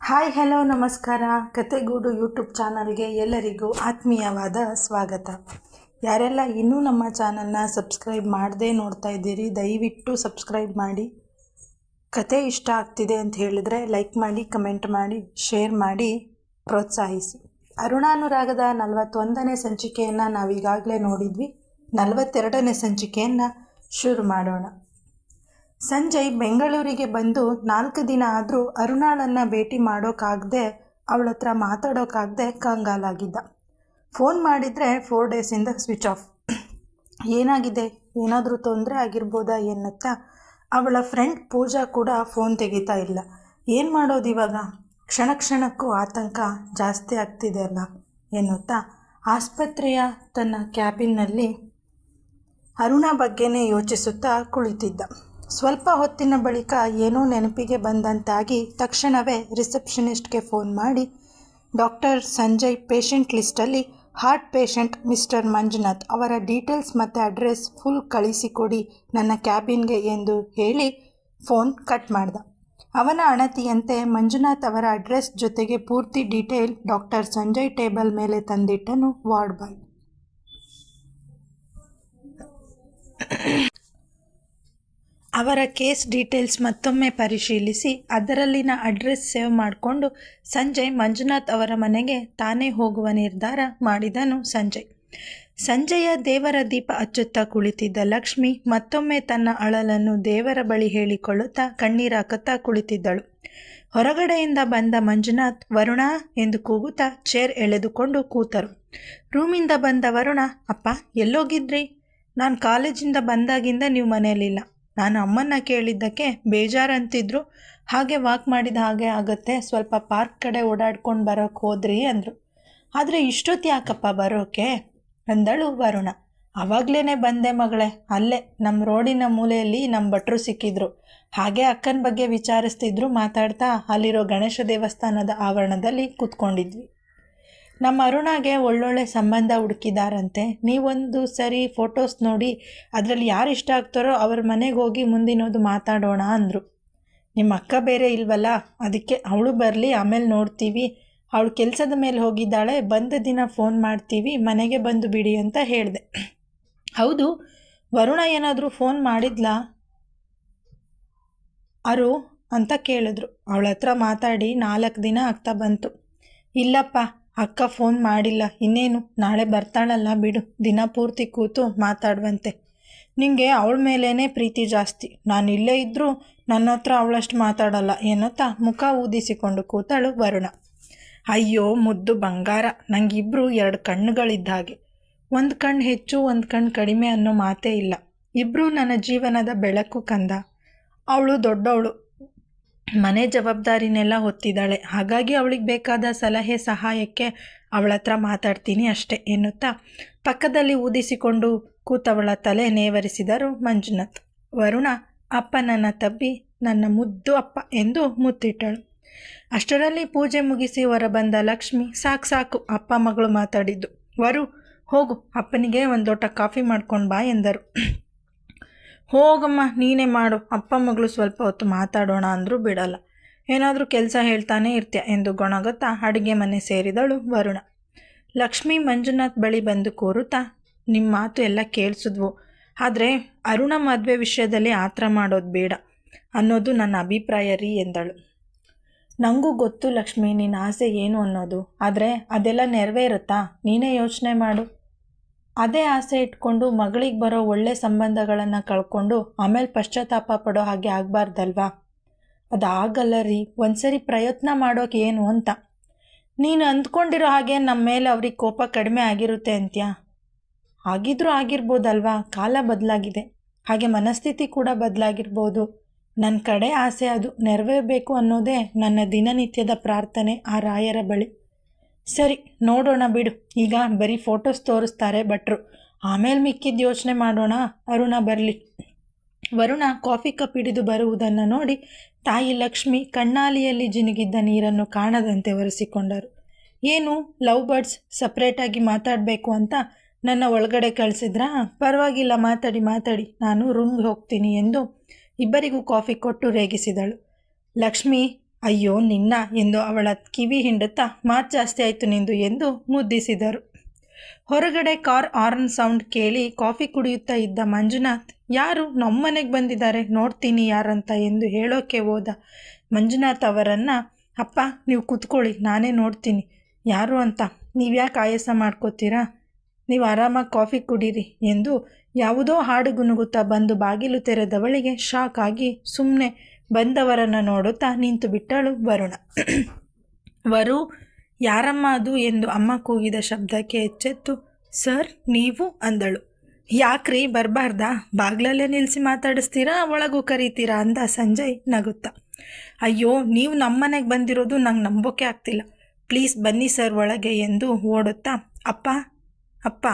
Hi hello ನಮಸ್ಕಾರ. ಕತೆಗೂಡು YouTube ಚಾನಲ್ಗೆ ಎಲ್ಲರಿಗೂ ಆತ್ಮೀಯವಾದ ಸ್ವಾಗತ. ಯಾರೆಲ್ಲ ಇನ್ನೂ ನಮ್ಮ ಚಾನಲ್ನ ಸಬ್ಸ್ಕ್ರೈಬ್ ಮಾಡದೆ ನೋಡ್ತಾ ಇದ್ದೀರಿ, ದಯವಿಟ್ಟು ಸಬ್ಸ್ಕ್ರೈಬ್ ಮಾಡಿ. ಕತೆ ಇಷ್ಟ ಆಗ್ತಿದೆ ಅಂತ ಹೇಳಿದರೆ ಲೈಕ್ ಮಾಡಿ, ಕಮೆಂಟ್ ಮಾಡಿ, ಶೇರ್ ಮಾಡಿ ಪ್ರೋತ್ಸಾಹಿಸಿ. ಅರುಣಾನುರಾಗದ 41ನೇ ಸಂಚಿಕೆಯನ್ನು ನಾವೀಗಾಗಲೇ ನೋಡಿದ್ವಿ. 42ನೇ ಸಂಚಿಕೆಯನ್ನು ಶುರು ಮಾಡೋಣ. ಸಂಜಯ್ ಬೆಂಗಳೂರಿಗೆ ಬಂದು 4 ದಿನ ಆದರೂ ಅರುಣಾಳನ್ನು ಭೇಟಿ ಮಾಡೋಕ್ಕಾಗದೆ, ಅವಳ ಹತ್ರ ಮಾತಾಡೋಕ್ಕಾಗದೆ ಕಂಗಾಲಾಗಿದ್ದ. ಫೋನ್ ಮಾಡಿದರೆ 4 ಡೇಸಿಂದ ಸ್ವಿಚ್ ಆಫ್. ಏನಾಗಿದೆ, ಏನಾದರೂ ತೊಂದರೆ ಆಗಿರ್ಬೋದಾ ಎನ್ನುತ್ತಾ ಅವಳ ಫ್ರೆಂಡ್ ಪೂಜಾ ಕೂಡ ಫೋನ್ ತೆಗಿತಾ ಇಲ್ಲ. ಏನು ಮಾಡೋದು ಇವಾಗ, ಕ್ಷಣ ಕ್ಷಣಕ್ಕೂ ಆತಂಕ ಜಾಸ್ತಿ ಆಗ್ತಿದೆ ಅಲ್ಲ ಎನ್ನುತ್ತಾ ಆಸ್ಪತ್ರೆಯ ತನ್ನ ಕ್ಯಾಬಿನ್ನಲ್ಲಿ ಅರುಣ ಬಗ್ಗೆನೇ ಯೋಚಿಸುತ್ತಾ ಕುಳಿತಿದ್ದ. ಸ್ವಲ್ಪ ಹೊತ್ತಿನ ಬಳಿಕ ಏನೋ ನೆನಪಿಗೆ ಬಂದಂತಾಗಿ ತಕ್ಷಣವೇ ರಿಸೆಪ್ಷನಿಸ್ಟ್ಗೆ ಫೋನ್ ಮಾಡಿ, ಡಾಕ್ಟರ್ ಸಂಜಯ್ ಪೇಷಂಟ್ ಲಿಸ್ಟಲ್ಲಿ ಹಾರ್ಟ್ ಪೇಷಂಟ್ ಮಿಸ್ಟರ್ ಮಂಜುನಾಥ್ ಅವರ ಡೀಟೇಲ್ಸ್ ಮತ್ತು ಅಡ್ರೆಸ್ ಫುಲ್ ಕಳಿಸಿಕೊಡಿ ನನ್ನ ಕ್ಯಾಬಿನ್ಗೆ ಎಂದು ಹೇಳಿ ಫೋನ್ ಕಟ್ ಮಾಡ್ದ. ಅವನ ಅಣತಿಯಂತೆ ಮಂಜುನಾಥ್ ಅವರ ಅಡ್ರೆಸ್ ಜೊತೆಗೆ ಪೂರ್ತಿ ಡೀಟೇಲ್ ಡಾಕ್ಟರ್ ಸಂಜಯ್ ಟೇಬಲ್ ಮೇಲೆ ತಂದಿಟ್ಟನು ವಾರ್ಡ್ ಬಾಯ್. ಅವರ ಕೇಸ್ ಡೀಟೇಲ್ಸ್ ಮತ್ತೊಮ್ಮೆ ಪರಿಶೀಲಿಸಿ ಅದರಲ್ಲಿನ ಅಡ್ರೆಸ್ ಸೇವ್ ಮಾಡಿಕೊಂಡು ಸಂಜಯ್ ಮಂಜುನಾಥ್ ಅವರ ಮನೆಗೆ ತಾನೇ ಹೋಗುವ ನಿರ್ಧಾರ ಮಾಡಿದನು ಸಂಜಯ ದೇವರ ದೀಪ ಹಚ್ಚುತ್ತಾ ಕುಳಿತಿದ್ದ ಲಕ್ಷ್ಮಿ ಮತ್ತೊಮ್ಮೆ ತನ್ನ ಅಳಲನ್ನು ದೇವರ ಬಳಿ ಹೇಳಿಕೊಳ್ಳುತ್ತಾ ಕಣ್ಣೀರಾಕುತ್ತಾ ಕುಳಿತಿದ್ದಳು. ಹೊರಗಡೆಯಿಂದ ಬಂದ ಮಂಜುನಾಥ್ ವರುಣ ಎಂದು ಕೂಗುತ್ತಾ ಚೇರ್ ಎಳೆದುಕೊಂಡು ಕೂತರು. ರೂಮಿಂದ ಬಂದ ವರುಣ, ಅಪ್ಪ ಎಲ್ಲೋಗಿದ್ರಿ? ನಾನು ಕಾಲೇಜಿಂದ ಬಂದಾಗಿಂದ ನೀವು ಮನೆಯಲ್ಲಿಲ್ಲ. ನಾನು ಅಮ್ಮನ್ನ ಕೇಳಿದ್ದಕ್ಕೆ ಬೇಜಾರಂತಿದ್ರು. ಹಾಗೆ ವಾಕ್ ಮಾಡಿದ ಹಾಗೆ ಆಗುತ್ತೆ, ಸ್ವಲ್ಪ ಪಾರ್ಕ್ ಕಡೆ ಓಡಾಡ್ಕೊಂಡು ಬರೋಕ್ಕೆ ಹೋದ್ರಿ ಅಂದರು. ಆದರೆ ಇಷ್ಟೊತ್ತು ಯಾಕಪ್ಪ ಬರೋಕೆ ಅಂದಳು ವರುಣ. ಆವಾಗಲೇ ಬಂದೆ ಮಗಳೇ, ಅಲ್ಲೇ ನಮ್ಮ ರೋಡಿನ ಮೂಲೆಯಲ್ಲಿ ನಮ್ಮ ಭಟ್ರು ಸಿಕ್ಕಿದ್ರು. ಹಾಗೆ ಅಕ್ಕನ ಬಗ್ಗೆ ವಿಚಾರಿಸ್ತಿದ್ರು. ಮಾತಾಡ್ತಾ ಅಲ್ಲಿರೋ ಗಣೇಶ ದೇವಸ್ಥಾನದ ಆವರಣದಲ್ಲಿ ಕೂತ್ಕೊಂಡಿದ್ವಿ. ನಮ್ಮ ಅರುಣಾಗೆ ಒಳ್ಳೊಳ್ಳೆ ಸಂಬಂಧ ಹುಡುಕಿದಾರಂತೆ. ನೀವೊಂದು ಸರಿ ಫೋಟೋಸ್ ನೋಡಿ ಅದರಲ್ಲಿ ಯಾರು ಇಷ್ಟ ಆಗ್ತಾರೋ ಅವ್ರ ಮನೆಗೆ ಹೋಗಿ ಮುಂದಿನೋದು ಮಾತಾಡೋಣ ಅಂದರು. ನಿಮ್ಮ ಅಕ್ಕ ಬೇರೆ ಇಲ್ವಲ್ಲ, ಅದಕ್ಕೆ ಅವಳು ಬರಲಿ, ಆಮೇಲೆ ನೋಡ್ತೀವಿ. ಅವಳು ಕೆಲಸದ ಮೇಲೆ ಹೋಗಿದ್ದಾಳೆ, ಬಂದ ದಿನ ಫೋನ್ ಮಾಡ್ತೀವಿ, ಮನೆಗೆ ಬಂದು ಬಿಡಿ ಅಂತ ಹೇಳಿದೆ. ಹೌದು, ವರುಣ ಏನಾದರೂ ಫೋನ್ ಮಾಡಿದ್ಲಾ ಅರು ಅಂತ ಕೇಳಿದ್ರು. ಅವಳ ಹತ್ರ ಮಾತಾಡಿ 4 ದಿನ ಆಗ್ತಾ ಬಂತು. ಇಲ್ಲಪ್ಪ, ಅಕ್ಕ ಫೋನ್ ಮಾಡಿಲ್ಲ. ಇನ್ನೇನು, ನಾಳೆ ಬರ್ತಾಳಲ್ಲ ಬಿಡು, ದಿನ ಪೂರ್ತಿ ಕೂತು ಮಾತಾಡುವಂತೆ. ನಿಂಗೆ ಅವಳ ಮೇಲೇ ಪ್ರೀತಿ ಜಾಸ್ತಿ. ನಾನು ಇಲ್ಲೇ ಇದ್ದರೂ ನನ್ನ ಹತ್ರ ಅವಳಷ್ಟು ಮಾತಾಡಲ್ಲ ಎನ್ನುತ್ತಾ ಮುಖ ಊದಿಸಿಕೊಂಡು ಕೂತಳು ವರುಣ. ಅಯ್ಯೋ ಮುದ್ದು ಬಂಗಾರ, ನಂಗಿಬ್ರು 2 ಕಣ್ಣುಗಳಿದ್ದ ಹಾಗೆ. ಒಂದು ಕಣ್ಣು ಹೆಚ್ಚು, ಒಂದು ಕಣ್ಣು ಕಡಿಮೆ ಅನ್ನೋ ಮಾತೇ ಇಲ್ಲ. ಇಬ್ಬರೂ ನನ್ನ ಜೀವನದ ಬೆಳಕು ಕಂದ. ಅವಳು ದೊಡ್ಡವಳು, ಮನೆ ಜವಾಬ್ದಾರಿನೆಲ್ಲ ಹೊತ್ತಿದ್ದಾಳೆ. ಹಾಗಾಗಿ ಅವಳಿಗೆ ಬೇಕಾದ ಸಲಹೆ ಸಹಾಯಕ್ಕೆ ಅವಳ ಹತ್ರ ಮಾತಾಡ್ತೀನಿ ಅಷ್ಟೆ ಎನ್ನುತ್ತಾ ಪಕ್ಕದಲ್ಲಿ ಊದಿಸಿಕೊಂಡು ಕೂತವಳ ತಲೆ ನೇವರಿಸಿದರು ಮಂಜುನಾಥ್. ವರುಣ ಅಪ್ಪ ನನ್ನ ತಬ್ಬಿ, ನನ್ನ ಮುದ್ದು ಅಪ್ಪ ಎಂದು ಮುತ್ತಿಟ್ಟಳು. ಅಷ್ಟರಲ್ಲಿ ಪೂಜೆ ಮುಗಿಸಿ ಹೊರಬಂದ ಲಕ್ಷ್ಮಿ, ಸಾಕು ಅಪ್ಪ ಮಗಳು ಮಾತಾಡಿದ್ದು, ವರು ಹೋಗು, ಅಪ್ಪನಿಗೆ ಒಂದು ಲೋಟ ಕಾಫಿ ಮಾಡ್ಕೊಂಡು ಬಾ ಎಂದರು. ಹೋಗಮ್ಮ, ನೀನೇ ಮಾಡು, ಅಪ್ಪ ಮಗಳು ಸ್ವಲ್ಪ ಹೊತ್ತು ಮಾತಾಡೋಣ ಅಂದರೂ ಬಿಡಲ್ಲ. ಏನಾದರೂ ಕೆಲಸ ಹೇಳ್ತಾನೆ ಇರ್ತೀಯ ಎಂದು ಗೊಣಗುತ್ತಾ ಅಡುಗೆ ಮನೆ ಸೇರಿದಳು ವರುಣ. ಲಕ್ಷ್ಮಿ ಮಂಜುನಾಥ್ ಬಳಿ ಬಂದು ಕೂರುತ್ತಾ, ನಿಮ್ಮ ಮಾತು ಎಲ್ಲ ಕೇಳಿಸಿದ್ವು, ಆದರೆ ಅರುಣ ಮದುವೆ ವಿಷಯದಲ್ಲಿ ಆತರ ಮಾಡೋದು ಬೇಡ ಅನ್ನೋದು ನನ್ನ ಅಭಿಪ್ರಾಯ ರೀ ಎಂದಳು. ನನಗೂ ಗೊತ್ತು ಲಕ್ಷ್ಮಿ, ನಿನ್ನ ಆಸೆ ಏನು ಅನ್ನೋದು, ಆದರೆ ಅದೆಲ್ಲ ನೆರವೇರುತ್ತಾ? ನೀನೇ ಯೋಚನೆ ಮಾಡು. ಅದೇ ಆಸೆ ಇಟ್ಕೊಂಡು ಮಗಳಿಗೆ ಬರೋ ಒಳ್ಳೆ ಸಂಬಂಧಗಳನ್ನು ಕಳ್ಕೊಂಡು ಆಮೇಲೆ ಪಶ್ಚಾತ್ತಾಪ ಪಡೋ ಹಾಗೆ ಆಗಬಾರ್ದಲ್ವಾ? ಅದಾಗಲ್ಲ ರೀ, ಒಂದ್ಸರಿ ಪ್ರಯತ್ನ ಮಾಡೋಕೆ ಏನು ಅಂತ. ನೀನು ಅಂದ್ಕೊಂಡಿರೋ ಹಾಗೆ ನಮ್ಮ ಮೇಲೆ ಅವ್ರಿಗೆ ಕೋಪ ಕಡಿಮೆ ಆಗಿರುತ್ತೆ ಅಂತ್ಯಾ? ಆಗಿದ್ರೂ ಆಗಿರ್ಬೋದಲ್ವಾ, ಕಾಲ ಬದಲಾಗಿದೆ, ಹಾಗೆ ಮನಸ್ಥಿತಿ ಕೂಡ ಬದಲಾಗಿರ್ಬೋದು. ನನ್ನ ಕಡೆ ಆಸೆ ಅದು ನೆರವೇರಬೇಕು ಅನ್ನೋದೇ ನನ್ನ ದಿನನಿತ್ಯದ ಪ್ರಾರ್ಥನೆ ಆ ರಾಯರ ಬಳಿ. ಸರಿ, ನೋಡೋಣ ಬಿಡು. ಈಗ ಬರೀ ಫೋಟೋಸ್ ತೋರಿಸ್ತಾರೆ ಭಟ್ರು, ಆಮೇಲೆ ಮಿಕ್ಕಿದ್ದು ಯೋಚನೆ ಮಾಡೋಣ. ಅರುಣ ಬರಲಿ. ವರುಣ ಕಾಫಿ ಕಪ್ ಹಿಡಿದು ಬರುವುದನ್ನು ನೋಡಿ ತಾಯಿ ಲಕ್ಷ್ಮಿ ಕಣ್ಣಾಲಿಯಲ್ಲಿ ಜಿನುಗಿದ್ದ ನೀರನ್ನು ಕಾಣದಂತೆ ಒರೆಸಿಕೊಂಡರು. ಏನು, ಲವ್ ಬರ್ಡ್ಸ್ ಸಪ್ರೇಟಾಗಿ ಮಾತಾಡಬೇಕು ಅಂತ ನನ್ನ ಒಳಗಡೆ ಕಳಿಸಿದ್ರಾ? ಪರವಾಗಿಲ್ಲ, ಮಾತಾಡಿ, ನಾನು ರೂಮ್ಗೆ ಹೋಗ್ತೀನಿ ಎಂದು ಇಬ್ಬರಿಗೂ ಕಾಫಿ ಕೊಟ್ಟು ರೇಗಿಸಿದಳು. ಲಕ್ಷ್ಮಿ, ಅಯ್ಯೋ ನಿನ್ನ ಎಂದು ಅವಳ ಕಿವಿ ಹಿಂಡುತ್ತಾ ಮಾತು ಜಾಸ್ತಿ ಆಯಿತು ನಿಂದು ಎಂದು ಮುದ್ದಿಸಿದರು. ಹೊರಗಡೆ ಕಾರ್ ಹಾರ್ನ್ ಸೌಂಡ್ ಕೇಳಿ ಕಾಫಿ ಕುಡಿಯುತ್ತಾ ಇದ್ದ ಮಂಜುನಾಥ್ ಯಾರು ನಮ್ಮನೆಗೆ ಬಂದಿದ್ದಾರೆ ನೋಡ್ತೀನಿ ಯಾರಂತ ಎಂದು ಹೇಳೋಕೆ ಹೋದ. ಮಂಜುನಾಥ್ ಅವರನ್ನು ಅಪ್ಪ ನೀವು ಕೂತ್ಕೊಳ್ಳಿ ನಾನೇ ನೋಡ್ತೀನಿ ಯಾರು ಅಂತ, ನೀವ್ಯಾಕೆ ಆಯಾಸ ಮಾಡ್ಕೋತೀರಾ, ನೀವು ಆರಾಮಾಗಿ ಕಾಫಿ ಕುಡೀರಿ ಎಂದು ಯಾವುದೋ ಹಾಡು ಗುನುಗುತ್ತಾ ಬಂದು ಬಾಗಿಲು ತೆರೆದವಳಿಗೆ ಶಾಕ್ ಆಗಿ ಸುಮ್ಮನೆ ಬಂದವರನ್ನು ನೋಡುತ್ತಾ ನಿಂತು ಬಿಟ್ಟಳು ವರುಣ. ವರು ಯಾರಮ್ಮ ಅದು ಎಂದು ಅಮ್ಮ ಕೂಗಿದ ಶಬ್ದಕ್ಕೆ ಎಚ್ಚೆತ್ತು ಸರ್ ನೀವು ಅಂದಳು. ಯಾಕ್ರಿ ಬರಬಾರ್ದಾ, ಬಾಗ್ಲಲ್ಲೇ ನಿಲ್ಲಿಸಿ ಮಾತಾಡಿಸ್ತೀರಾ ಒಳಗೂ ಕರೀತೀರಾ ಅಂದ ಸಂಜಯ್ ನಗುತ್ತಾ. ಅಯ್ಯೋ ನೀವು ನಮ್ಮನೆಗೆ ಬಂದಿರೋದು ನಂಗೆ ನಂಬೋಕೆ ಆಗ್ತಿಲ್ಲ, ಪ್ಲೀಸ್ ಬನ್ನಿ ಸರ್ ಒಳಗೆ ಎಂದು ಓಡುತ್ತಾ ಅಪ್ಪ ಅಪ್ಪ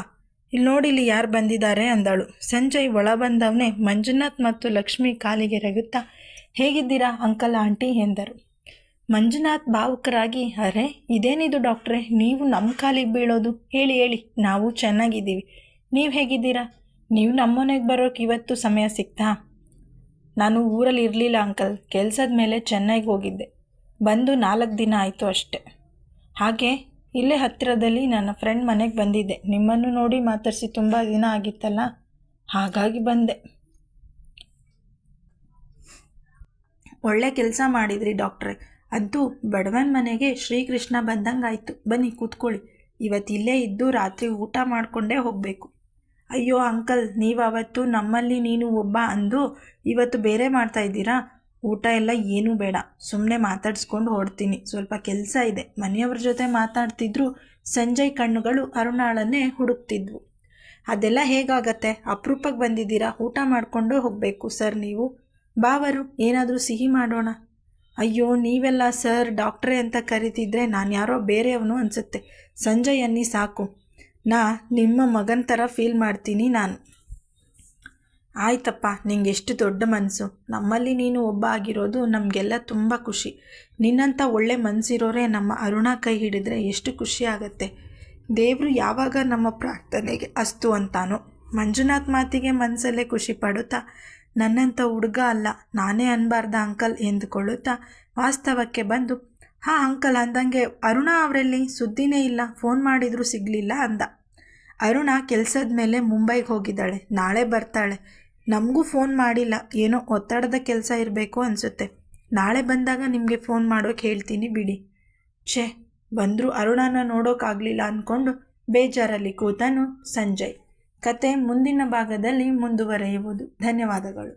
ಇಲ್ಲಿ ನೋಡಿಲಿ ಯಾರು ಬಂದಿದ್ದಾರೆ ಅಂದಳು. ಸಂಜಯ್ ಒಳ ಬಂದವನೇ ಮಂಜುನಾಥ್ ಮತ್ತು ಲಕ್ಷ್ಮಿ ಕಾಲಿಗೆ ರೆಗುತ್ತಾ ಹೇಗಿದ್ದೀರಾ ಅಂಕಲ್ ಆಂಟಿ ಎಂದರು. ಮಂಜುನಾಥ್ ಭಾವುಕರಾಗಿ ಅರೆ ಇದೇನಿದು ಡಾಕ್ಟ್ರೇ ನೀವು ನಮ್ಮ ಕಾಲಿಗೆ ಬೀಳೋದು, ಹೇಳಿ ಹೇಳಿ ನಾವು ಚೆನ್ನಾಗಿದ್ದೀವಿ, ನೀವು ಹೇಗಿದ್ದೀರಾ, ನೀವು ನಮ್ಮನೆಗೆ ಬರೋಕ್ಕೆ ಇವತ್ತು ಸಮಯ ಸಿಗ್ತಾ. ನಾನು ಊರಲ್ಲಿ ಇರಲಿಲ್ಲ ಅಂಕಲ್, ಕೆಲಸದ ಮೇಲೆ ಚೆನ್ನೈಗೆ ಹೋಗಿದ್ದೆ, ಬಂದು 4 ದಿನ ಆಯಿತು ಅಷ್ಟೆ. ಹಾಗೆ ಇಲ್ಲೇ ಹತ್ತಿರದಲ್ಲಿ ನನ್ನ ಫ್ರೆಂಡ್ ಮನೆಗೆ ಬಂದಿದ್ದೆ, ನಿಮ್ಮನ್ನು ನೋಡಿ ಮಾತಾಡಿಸಿ ತುಂಬ ದಿನ ಆಗಿತ್ತಲ್ಲ ಹಾಗಾಗಿ ಬಂದೆ. ಒಳ್ಳೆ ಕೆಲಸ ಮಾಡಿದ್ರಿ ಡಾಕ್ಟ್ರೆ, ಅದು ಬಡವನ ಮನೆಗೆ ಶ್ರೀಕೃಷ್ಣ ಬಂದಂಗಾಯಿತು. ಬನ್ನಿ ಕೂತ್ಕೊಳ್ಳಿ, ಇವತ್ತು ಇಲ್ಲೇ ಇದ್ದು ರಾತ್ರಿ ಊಟ ಮಾಡಿಕೊಂಡೇ ಹೋಗಬೇಕು. ಅಯ್ಯೋ ಅಂಕಲ್ ನೀವು ಅವತ್ತು ನಮ್ಮಲ್ಲಿ ನೀನು ಒಬ್ಬ ಅಂದು ಇವತ್ತು ಬೇರೆ ಮಾಡ್ತಾಯಿದ್ದೀರಾ, ಊಟ ಎಲ್ಲ ಏನೂ ಬೇಡ, ಸುಮ್ಮನೆ ಮಾತಾಡಿಸ್ಕೊಂಡು ಹೊಡ್ತೀನಿ, ಸ್ವಲ್ಪ ಕೆಲಸ ಇದೆ. ಮನೆಯವ್ರ ಜೊತೆ ಮಾತಾಡ್ತಿದ್ರು ಸಂಜಯ್ ಕಣ್ಣುಗಳು ಅರುಣಾಳನ್ನೇ ಹುಡುಕ್ತಿದ್ವು. ಅದೆಲ್ಲ ಹೇಗಾಗತ್ತೆ, ಅಪರೂಪಕ್ಕೆ ಬಂದಿದ್ದೀರಾ, ಊಟ ಮಾಡಿಕೊಂಡು ಹೋಗಬೇಕು ಸರ್ ನೀವು. ಬಾವರು ಏನಾದರೂ ಸಿಹಿ ಮಾಡೋಣ. ಅಯ್ಯೋ ನೀವೆಲ್ಲ ಸರ್ ಡಾಕ್ಟ್ರೇ ಅಂತ ಕರಿತಿದ್ರೆ ನಾನು ಯಾರೋ ಬೇರೆಯವನು ಅನಿಸುತ್ತೆ, ಸಂಜಯ್ ಅನ್ನಿ ಸಾಕು, ನಾ ನಿಮ್ಮ ಮಗನ ಥರ ಫೀಲ್ ಮಾಡ್ತೀನಿ ನಾನು. ಆಯ್ತಪ್ಪ ನಿಂಗೆ ಎಷ್ಟು ದೊಡ್ಡ ಮನಸ್ಸು, ನಮ್ಮಲ್ಲಿ ನೀನು ಒಬ್ಬ ಆಗಿರೋದು ನಮಗೆಲ್ಲ ತುಂಬ ಖುಷಿ. ನಿನ್ನಂಥ ಒಳ್ಳೆ ಮನಸ್ಸಿರೋರೇ ನಮ್ಮ ಅರುಣ ಕೈ ಹಿಡಿದ್ರೆ ಎಷ್ಟು ಖುಷಿ ಆಗತ್ತೆ. ದೇವರು ಯಾವಾಗ ನಮ್ಮ ಪ್ರಾರ್ಥನೆಗೆ ಅಸ್ತು ಅಂತಾನೋ. ಮಂಜುನಾಥ್ ಮಾತಿಗೆ ಮನಸ್ಸಲ್ಲೇ ಖುಷಿ ಪಡುತ್ತಾ ನನ್ನಂಥ ಹುಡುಗ ಅಲ್ಲ ನಾನೇ ಅನ್ಬಾರ್ದ ಅಂಕಲ್ ಎಂದುಕೊಳ್ಳುತ್ತಾ ವಾಸ್ತವಕ್ಕೆ ಬಂದು ಹಾಂ ಅಂಕಲ್ ಅಂದಂಗೆ ಅರುಣ ಅವರಲ್ಲಿ ಸುದ್ದಿನೇ ಇಲ್ಲ, ಫೋನ್ ಮಾಡಿದರೂ ಸಿಗಲಿಲ್ಲ ಅಂದ. ಅರುಣ ಕೆಲಸದ ಮೇಲೆ ಮುಂಬೈಗೆ ಹೋಗಿದ್ದಾಳೆ, ನಾಳೆ ಬರ್ತಾಳೆ, ನಮಗೂ ಫೋನ್ ಮಾಡಿಲ್ಲ, ಏನೋ ಒತ್ತಡದ ಕೆಲಸ ಇರಬೇಕು ಅನಿಸುತ್ತೆ, ನಾಳೆ ಬಂದಾಗ ನಿಮಗೆ ಫೋನ್ ಮಾಡೋಕೆ ಹೇಳ್ತೀನಿ ಬಿಡಿ. ಛೇ ಬಂದರೂ ಅರುಣನ ನೋಡೋಕ್ಕಾಗಲಿಲ್ಲ ಅಂದ್ಕೊಂಡು ಬೇಜಾರಲ್ಲಿ ಕೂತನು ಸಂಜಯ್. ಕತೆ ಮುಂದಿನ ಭಾಗದಲ್ಲಿ ಮುಂದುವರೆಯುವುದು. ಧನ್ಯವಾದಗಳು.